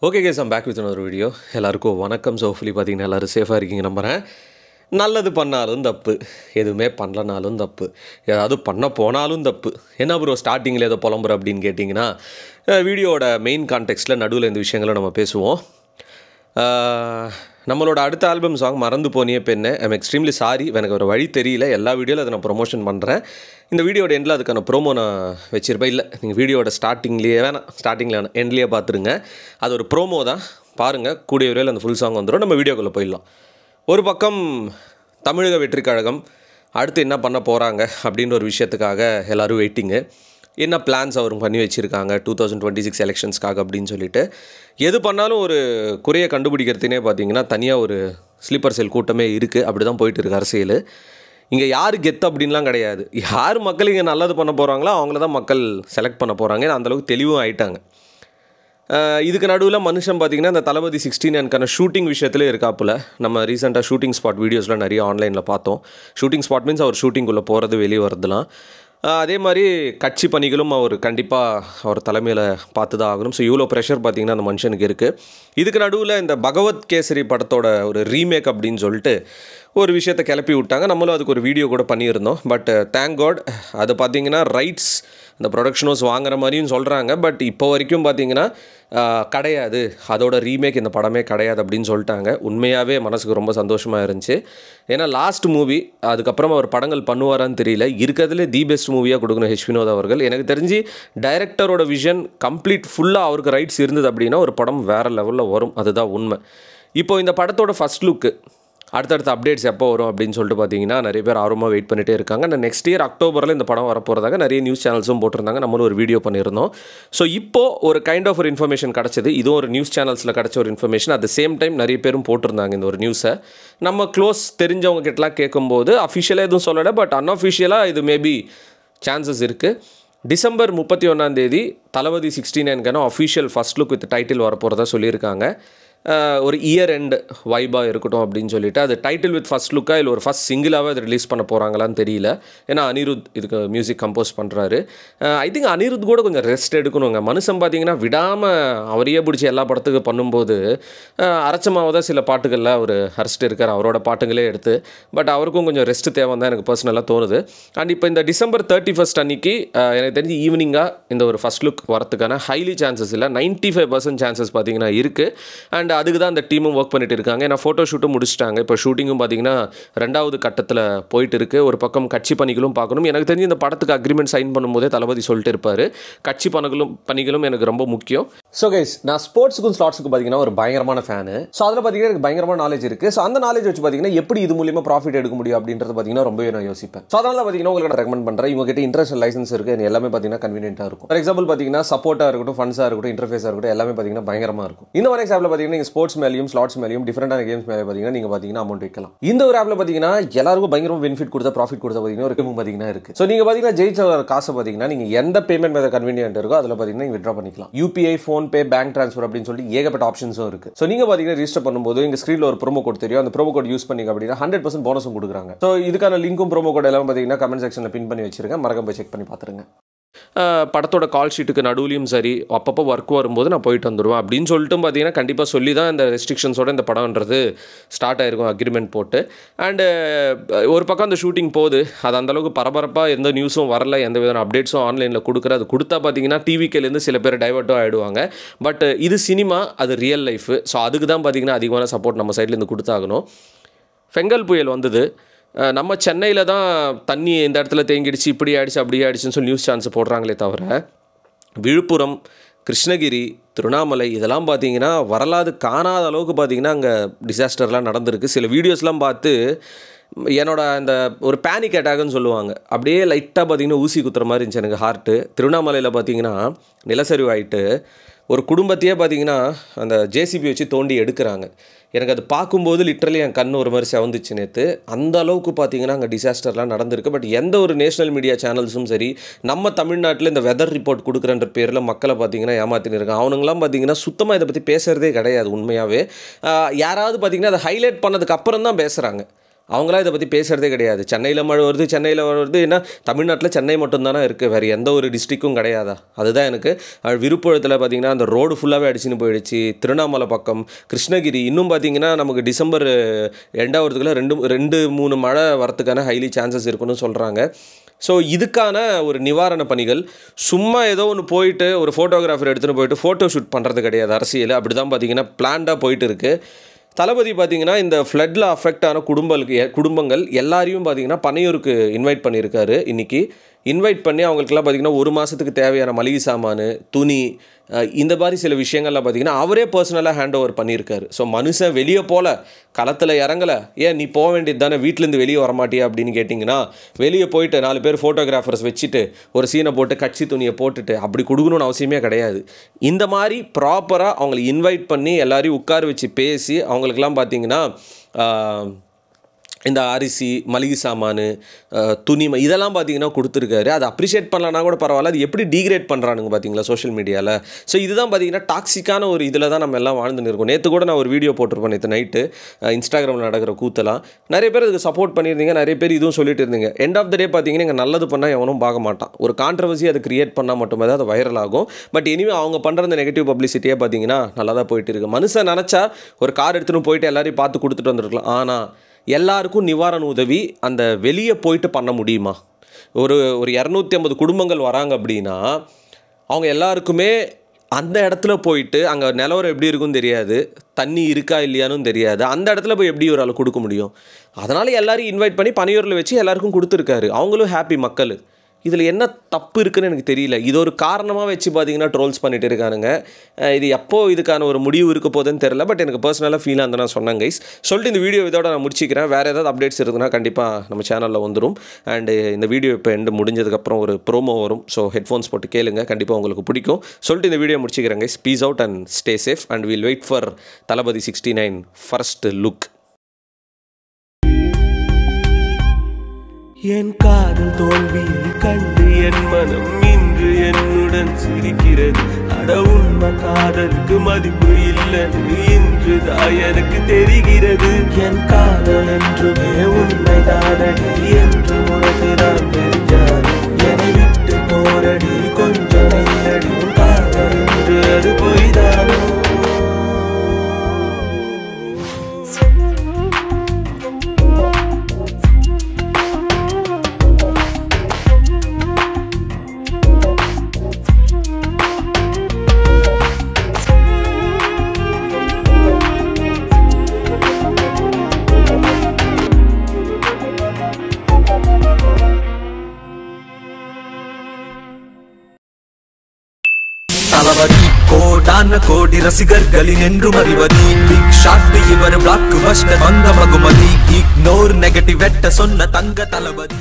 Okay guys I'm back with another video. எல்லாருக்கும் வணக்கம். So hopefully பார்த்தீங்கன்னா எல்லோரும் சேஃபாக இருக்கீங்க நம்புகிறேன். நல்லது பண்ணாலும் தப்பு, எதுவுமே பண்ணலனாலும் தப்பு, ஏதாவது பண்ண போனாலும் தப்பு. என்ன ப்ரோ ஸ்டார்டிங்கில் ஏதோ புலம்புற அப்படின்னு கேட்டிங்கன்னா, வீடியோட மெயின் கான்டெக்ஸ்ட்டில் நடுவில் இந்த விஷயங்களை நம்ம பேசுவோம். நம்மளோட அடுத்த ஆல்பம் சாங் மறந்து போனியே பெண்ணே. ஐம் எக்ஸ்ட்ரீம்லி சாரி, எனக்கு ஒரு வழி தெரியல. எல்லா வீடியோவில் அதை நான் ப்ரொமோஷன் பண்ணுறேன். இந்த வீடியோட எண்டில் அதுக்கான ப்ரோமோ நான் வச்சுருப்பேன். இல்லை, நீங்கள் வீடியோட ஸ்டார்டிங்லேயே எண்ட்லேயே பார்த்துருங்க. அது ஒரு ப்ரோமோ தான், பாருங்கள். கூடிய விரைவில் அந்த ஃபுல் சாங் வந்துடும். நம்ம வீடியோக்குள்ளே போயிடலாம். ஒரு பக்கம் தமிழக வெற்றிக் கழகம் அடுத்து என்ன பண்ண போகிறாங்க அப்படின்ற ஒரு விஷயத்துக்காக எல்லோரும் வெயிட்டிங்கு. என்ன பிளான்ஸ் அவர் பண்ணி வச்சுருக்காங்க 2026 எலெக்ஷன்ஸ்க்காக அப்படின்னு சொல்லிட்டு. எது பண்ணாலும் ஒரு குறையை கண்டுபிடிக்கிறதுனே பார்த்தீங்கன்னா தனியாக ஒரு ஸ்லீப்பர் செல் கூட்டமே இருக்குது. அப்படி தான் போயிட்டு இருக்கு அரசியல். இங்கே யார் கெத்து அப்படின்லாம் கிடையாது. யார் மக்கள் இங்கே நல்லது பண்ண போகிறாங்களோ அவங்கள தான் மக்கள் செலக்ட் பண்ண போகிறாங்க. அந்தளவுக்கு தெளிவும் ஆகிட்டாங்க. இதுக்கு நடுவில் மனுஷன் பார்த்திங்கன்னா இந்த தளபதி 16 ஷூட்டிங் விஷயத்தில் இருக்காப்புல. நம்ம ரீசெண்டாக ஷூட்டிங் ஸ்பாட் வீடியோஸ்லாம் நிறைய ஆன்லைனில் பார்த்தோம். ஷூட்டிங் ஸ்பாட் மீன்ஸ் அவர் ஷூட்டிங்குள்ளே போகிறது வெளியே வரதுலாம். அதே மாதிரி கட்சி பணிகளும் அவர் கண்டிப்பாக அவர் தலைமையில் பார்த்து தான் ஆகணும். ஸோ இவ்வளோ ப்ரெஷர் பார்த்திங்கன்னா அந்த மனுஷனுக்கு இருக்குது. இதுக்கு நடுவில் இந்த பகவத் கேசரி படத்தோட ஒரு ரீமேக் அப்படின்னு சொல்லிட்டு ஒரு விஷயத்தை கிளப்பி விட்டாங்க. நம்மளும் அதுக்கு ஒரு வீடியோ கூட பண்ணியிருந்தோம். பட் தேங்க் காட் அது பார்த்திங்கன்னா ரைட்ஸ் இந்த ப்ரொடக்ஷன் ஹவுஸ் வாங்குற மாதிரியும் சொல்கிறாங்க. பட் இப்போ வரைக்கும் பார்த்திங்கன்னா கிடையாது, அதோட ரீமேக் இந்த படமே கிடையாது அப்படின்னு சொல்லிட்டாங்க. உண்மையாகவே மனசுக்கு ரொம்ப சந்தோஷமாக இருந்துச்சு. ஏன்னா லாஸ்ட் மூவி, அதுக்கப்புறம் அவர் படங்கள் பண்ணுவாரான்னு தெரியல. இருக்கிறதுலே தி பெஸ்ட் மூவியாக கொடுக்கணும் ஹெச் வினோத் அவர்கள். எனக்கு தெரிஞ்சு டைரக்டரோட விஷன் கம்ப்ளீட் ஃபுல்லாக அவருக்கு ரைட்ஸ் இருந்தது அப்படின்னா ஒரு படம் வேறு லெவலில் வரும். அதுதான் உண்மை. இப்போ இந்த படத்தோட ஃபஸ்ட் லுக்கு அடுத்தடுத்த அப்டேட்ஸ் எப்போ வரும் அப்படின்னு சொல்லிட்டு பார்த்தீங்கன்னா நிறைய பேர் ஆர்வமாக வெயிட் பண்ணிகிட்டே இருக்காங்க. நான் நெக்ஸ்ட் இயர் அக்டோபரில் இந்த படம் வரப்போகிறதாக நிறைய நியூஸ் சேனல்ஸும் போட்டிருந்தாங்க. நம்மளும் ஒரு வீடியோ பண்ணியிருந்தோம். ஸோ இப்போது ஒரு கைண்ட் ஆஃப் ஒரு இன்ஃபர்மேஷன் கிடச்சிது. இதுவும் ஒரு நியூஸ் சேனல்ஸில் கிடச்ச ஒரு information. At the same time நிறைய பேரும் போட்டிருந்தாங்க இந்த ஒரு நியூஸை. நம்ம க்ளோஸ் தெரிஞ்சவங்க கிட்டலாம் கேட்கும்போது அஃபிஷியலாக எதுவும் சொல்லலை. பட் அன்அஃபிஷியலாக இது மேபி சான்சஸ் இருக்குது. December 31 Thalapathy 16 official first look with title வரப்போகிறதா சொல்லியிருக்காங்க. ஒரு இயர் எண்ட் வைபாக இருக்கட்டும் அப்படின்னு சொல்லிட்டு. அது டைட்டில் வித் ஃபஸ்ட் லுக்காக இல்லை ஒரு ஃபஸ்ட் சிங்கிளாகவே அது ரிலீஸ் பண்ண போகிறாங்களான்னு தெரியல. ஏன்னா அனிருத் இதுக்கு மியூசிக் கம்போஸ் பண்ணுறாரு. ஐ திங்க் அனிருத் கூட கொஞ்சம் ரெஸ்ட் எடுக்கணுங்க. மனுஷன் பார்த்தீங்கன்னா விடாமல் அவரையே பிடிச்சி எல்லா படத்துக்கு பண்ணும்போது அரைச்சமாவ தான் சில பாட்டுகளில் அவர் அரெஸ்ட் இருக்கார், அவரோட பாட்டுங்களே எடுத்து. பட் அவருக்கும் கொஞ்சம் ரெஸ்ட் தேவை தான் எனக்கு பர்சனலாக தோணுது. அண்ட் இப்போ இந்த டிசம்பர் 31 அன்றைக்கி எனக்கு தெரிஞ்சு ஈவினிங்காக இந்த ஒரு ஃபஸ்ட் லுக் வரத்துக்கான ஹைலி சான்சஸ் இல்லை, 95% சான்சஸ் பார்த்தீங்கன்னா இருக்குது. அண்ட் அதுக்கு தான் அந்த டீமும் ஒர்க் பண்ணிட்டு இருக்காங்க. ஏன்னா ஃபோட்டோ ஷூட்டும் முடிச்சிட்டாங்க. இப்போ ஷூட்டிங்கும் பார்த்தீங்கன்னா 2வது கட்டத்தில் போயிட்டு இருக்குது. ஒரு பக்கம் கட்சி பணிகளும் பார்க்கணும். எனக்கு தெரிஞ்சு இந்த படத்துக்கு அக்ரிமெண்ட் சைன் பண்ணும்போதே தளபதி சொல்லிட்டு இருப்பார், கட்சி பணிகளும் எனக்கு ரொம்ப முக்கியம். ஸோ கைஸ், நான் ஸ்போர்ட்ஸுக்கும் ஸ்லாட்ஸுக்கும் பார்த்தீங்கன்னா ஒரு பயங்கரமான ஃபேனு. ஸோ அதில் பார்த்தீங்கன்னா எனக்கு பயங்கரமான நாலேஜ் இருக்குது. ஸோ அந்த நாலேஜ் வச்சு பார்த்தீங்கன்னா எப்படி இது மூலியமாக ப்ராஃபிட் எடுக்க முடியும் அப்படின்றது பார்த்தீங்கன்னா ரொம்பவே நான் யோசிப்பேன். ஸோ அதனால் பார்த்தீங்கன்னா உங்களுக்கு நான் ரெக்கமெண்ட் பண்ணுறேன். இவங்ககிட்ட இன்டர்நேஷனல் லைசன்ஸ் இருக்குது, எல்லாமே பார்த்தீங்கன்னா கன்வீனியன்ட்டாக இருக்கும். ஃபார் எக்ஸாம்பிள் பார்த்தீங்கன்னா சப்போர்ட்டாக இருக்கட்டும், ஃபண்ட்ஸாக இருக்கட்டும், இன்டர்ஃபேஸாக இருக்கட்டும், எல்லாமே பார்த்தீங்கன்னா பயங்கரமாக இருக்கும். இந்த ஒரு எக்ஸாம்பிள் பார்த்தீங்கன்னா ஸ்போர்ட்ஸ் மேலேயும் ஸ்லாட்ஸ் மேலேயும் டிஃபரெண்டான கேம்ஸ் மேலே பார்த்தீங்கன்னா அமௌண்ட் வைக்கலாம். இந்த ஒரு ஆப்ல பார்த்தீங்கன்னா எல்லாருக்கும் பயங்கரமா பெனிஃபிட் கொடுத்த ப்ராஃபிட் கொடுத்த பார்த்தீங்கன்னா ஒரு கேம் பார்த்தீங்கன்னா இருக்கு. ஸோ நீங்க பார்த்தீங்கன்னா ஜெயிச்ச காசை பார்த்தீங்கன்னா நீங்க எந்த பேமெண்ட் மெத்தட் கன்வீனியன்ட் இருக்கோ அதில் பார்த்தீங்கன்னா வித்ட்ரா பண்ணிக்கலாம். யூபிஐ, ஃபோன்பே, பேங்க் ட்ரான்ஸ்ஃபர் அப்படின்னு சொல்லிட்டு ஏகப்பட்ட ஆப்ஷன்ஸும் இருக்கு. ஸோ நீங்க பார்த்தீங்கன்னா ரிஜிஸ்டர் பண்ணும்போது இங்க ஸ்கிரீன்ல ஒரு ப்ரோமோ கோட் தெரியும். அந்த ப்ரோமோ கோட் யூஸ் பண்ணீங்க அப்படின்னா 100% போனஸும் கொடுக்குறாங்க. ஸோ இதுக்கான லிங்க்கும் ப்ரோமோ கோட் எல்லாம் பார்த்தீங்கன்னா கமெண்ட் செக்ஷன்ல பின் பண்ணி வச்சிருக்கேன். மறக்காம போய் செக் பண்ணி பார்த்துருங்க. படத்தோட கால் ஷீட்டுக்கு நடுவுலையும் சரி, அப்பப்போ ஒர்க் வரும்போது நான் போயிட்டு வந்துடுவேன் அப்படின்னு சொல்லிட்டு பார்த்தீங்கன்னா கண்டிப்பாக சொல்லி தான் இந்த ரெஸ்ட்ரிக்ஷன்ஸோட இந்த படம்ன்றது ஸ்டார்ட் ஆகிருக்கும், அக்ரிமெண்ட் போட்டு. அண்டு ஒரு பக்கம் அந்த ஷூட்டிங் போகுது. அது அந்தளவுக்கு பரபரப்பாக எந்த நியூஸும் வரல, எந்த விதமான அப்டேட்ஸும் ஆன்லைனில் கொடுக்குற. அது கொடுத்தா பார்த்தீங்கன்னா டிவிக்கிலேருந்து சில பேர் டைவர்ட்டும் ஆகிடுவாங்க. பட் இது சினிமா, அது ரியல் லைஃபு. ஸோ அதுக்கு தான் பார்த்தீங்கன்னா அதிகமான சப்போர்ட் நம்ம சைட்லேருந்து கொடுத்தாகணும். ஃபெங்கல் புயல் வந்தது. நம்ம சென்னையில் தான் தண்ணி இந்த இடத்துல தேங்கிடுச்சு, இப்படி ஆகிடுச்சு அப்படி ஆகிடுச்சுன்னு சொல்லி நியூஸ் சேனல்ஸ் போடுறாங்களே தவிர விழுப்புரம், கிருஷ்ணகிரி, திருவண்ணாமலை இதெல்லாம் பார்த்தீங்கன்னா வரலாறு காணாத அளவுக்கு பார்த்தீங்கன்னா அங்கே டிசாஸ்டர்லாம் நடந்திருக்கு. சில வீடியோஸ்லாம் பார்த்து என்னோட அந்த ஒரு பேனிக் அட்டாக்னு சொல்லுவாங்க, அப்படியே லைட்டாக பார்த்தீங்கன்னா ஊசி குத்துற மாதிரி இருந்துச்சு எனக்கு ஹார்ட்டு. திருவண்ணாமலையில் பார்த்தீங்கன்னா நிலச்சரிவு ஆகிட்டு ஒரு குடும்பத்தையே பார்த்தீங்கன்னா அந்த ஜேசிபி வச்சு தோண்டி எடுக்கிறாங்க. எனக்கு அது பார்க்கும்போது லிட்ரலி என் கண் ஒரு மாதிரி செவந்துச்சு நேற்று. அந்த அளவுக்கு பார்த்தீங்கன்னா அங்கே டிசாஸ்டர்லாம் நடந்திருக்கு. பட் எந்த ஒரு நேஷனல் மீடியா சேனல்ஸும் சரி, நம்ம தமிழ்நாட்டில் இந்த வெதர் ரிப்போர்ட் கொடுக்குறன்ற பேரில் மக்களை பார்த்தீங்கன்னா ஏமாற்றின்னு இருக்காங்க. அவனுங்களாம் பார்த்தீங்கன்னா சுத்தமாக இதை பற்றி பேசுகிறதே கிடையாது. உண்மையாகவே யாராவது பார்த்தீங்கன்னா அதை ஹைலைட் பண்ணதுக்கு அப்புறம் தான் பேசுகிறாங்க. அவங்களாம் இதை பற்றி பேசுகிறதே கிடையாது. சென்னையில் மழை வருது, சென்னையில் வருது, ஏன்னா தமிழ்நாட்டில் சென்னை மட்டும்தானே இருக்குது, வேறு எந்த ஒரு டிஸ்ட்ரிக்கும் கிடையாதா? அதுதான் எனக்கு. விருப்புரத்தில் பார்த்திங்கன்னா அந்த ரோடு ஃபுல்லாகவே அடிச்சுன்னு போயிடுச்சு. திருவண்ணாமலை பக்கம், கிருஷ்ணகிரி, இன்னும் பார்த்திங்கன்னா நமக்கு டிசம்பர் எண்டாவதுக்குள்ளே 2-3 மழை வரத்துக்கான ஹைலி சான்சஸ் இருக்குன்னு சொல்கிறாங்க. ஸோ இதுக்கான ஒரு நிவாரண பணிகள் சும்மா ஏதோ ஒன்று போயிட்டு ஒரு ஃபோட்டோகிராஃபர் எடுத்துகிட்டு போயிட்டு ஃபோட்டோ ஷூட் பண்ணுறது கிடையாது அரசியல். அப்படி தான் பார்த்திங்கன்னா பிளான்டாக போயிட்டு இருக்குது. தளபதி பார்த்திங்கன்னா இந்த ஃப்ளட்டில் அஃபெக்ட் ஆன குடும்பங்கள் எல்லாரையும் பார்த்திங்கன்னா பனையூருக்கு இன்வைட் பண்ணியிருக்காரு. இன்றைக்கி இன்வைட் பண்ணி அவங்களுக்குலாம் பார்த்திங்கன்னா 1 மாதத்துக்கு தேவையான மளிகை சாமான், துணி, இந்த மாதிரி சில விஷயங்கள்லாம் பார்த்திங்கன்னா அவரே பர்சனலாக ஹேண்ட் ஓவர் பண்ணியிருக்காரு. ஸோ மனுஷன் வெளியே போல, களத்தில் இறங்கலை, ஏன் நீ போக வேண்டியது தானே, வீட்டிலேருந்து வெளியே வரமாட்டியா அப்படின்னு கேட்டிங்கன்னா, வெளியே போயிட்டு 4 பேர் ஃபோட்டோகிராஃபர்ஸ் வச்சுட்டு ஒரு சீனை போட்டு கட்சி துணியை போட்டுட்டு அப்படி கொடுக்கணும்னு அவசியமே கிடையாது. இந்த மாதிரி ப்ராப்பராக அவங்களை இன்வைட் பண்ணி எல்லாரையும் உட்கார வச்சு பேசி அவங்களுக்கெல்லாம் பார்த்திங்கன்னா இந்த அரிசி, மளிகை சாமான், துணி, இதெல்லாம் பார்த்திங்கன்னா கொடுத்துருக்காரு. அதை அப்ரிஷியேட் பண்ணலன்னா கூட பரவாயில்ல, அது எப்படி டீக்ரேட் பண்ணுறானுங்க பார்த்திங்களா சோஷியல் மீடியாவில். ஸோ இதுதான் பார்த்திங்கன்னா டாக்ஸிக்கான ஒரு இதில் தான் நம்ம எல்லாம் வாழ்ந்துன்னு இருக்கோம். நேற்று கூட நான் ஒரு வீடியோ போட்டிருப்பேன், நேற்று நைட்டு இன்ஸ்டாகிராமில் நடக்கிற கூத்தலாம். நிறைய பேர் அதுக்கு சப்போர்ட் பண்ணியிருந்தீங்க, நிறைய பேர் இதுவும் சொல்லிட்டு இருந்தீங்க. எண்ட் ஆஃப் த டே பார்த்திங்கன்னா இங்கே நல்லது பண்ணால் எவனும் பார்க்க மாட்டான். ஒரு கான்ட்ரவர்சி அதை க்ரியேட் பண்ணால் மட்டுமே தான் அது வைரல் ஆகும். பட் இனிமே அவங்க பண்ணுற அந்த நெகட்டிவ் பப்ளிசிட்டியே பார்த்திங்கன்னா நல்லா தான் போயிட்டு இருக்குது. மனுஷன் நினச்சா ஒரு கார் எடுத்துகிட்டு போயிட்டு எல்லாரையும் பார்த்து கொடுத்துட்டு வந்துருக்கலாம். ஆனால் எல்லாருக்கும் நிவாரண உதவி அந்த வெளியே போயிட்டு பண்ண முடியுமா? ஒரு 250 குடும்பங்கள் வராங்க அப்படின்னா அவங்க எல்லாருக்குமே அந்த இடத்துல போயிட்டு அங்கே நிலவரம் எப்படி இருக்குன்னு தெரியாது, தண்ணி இருக்கா இல்லையானும் தெரியாது. அந்த இடத்துல போய் எப்படி ஒரு ஆள் கொடுக்க முடியும்? அதனால் எல்லாரையும் இன்வைட் பண்ணி பனையூரில் வச்சு எல்லாருக்கும் கொடுத்துருக்காரு. அவங்களும் ஹாப்பி மக்கள். இதில் என்ன தப்பு இருக்குன்னு எனக்கு தெரியல. இது ஒரு காரணமாக வச்சு பார்த்திங்கன்னா ட்ரோல்ஸ் பண்ணிகிட்டு இருக்கானுங்க. இது எப்போது இதுக்கான ஒரு முடிவு இருக்க போதுன்னு தெரில. பட் எனக்கு பர்சனலாக ஃபீலாக இருந்தால் நான் சொன்னேன் கைஸ். சொல்லிட்டு இந்த வீடியோ இதோட நான் முடிச்சிக்கிறேன். வேறு ஏதாவது அப்டேட்ஸ் இருக்குதுன்னா கண்டிப்பாக நம்ம சேனலில் வந்துடும். அண்டு இந்த வீடியோ இப்போ எண்டு முடிஞ்சதுக்கப்புறம் ஒரு ப்ரோமோ வரும். ஸோ ஹெட்ஃபோன்ஸ் போட்டு கேளுங்க, கண்டிப்பாக உங்களுக்கு பிடிக்கும். சொல்லிட்டு இந்த வீடியோ முடிச்சிக்கிறேன் guys. Peace out and stay safe and will wait for Thalapathy 69 first look. என் காதல் தோல்வியை கண்டு என் மனம் இன்று என்னுடன் சிரிக்கிறது. அட உண்மை காதலுக்கு மதிப்பு இல்லைன்னு இன்றுதான் எனக்கு தெரிகிறது. என் காதல் என்றுமே உண்மைதானடி என்று உனக்கு நான் தெரிஞ்சாரு. என்னை விட்டு போரடி கொஞ்சம் இல்லடி, காதல் என்று அது பொய்தானோ? தளபதி கோடான கோடி ரசிகர்களின் என்றும் அறிவதி. பிக் ஷாட் இவர் பிளாக் பஸ்டர் வந்த மகுமதி. இக்னோர் நெகட்டிவ் வெட்ட சொன்ன தங்க தளபதி.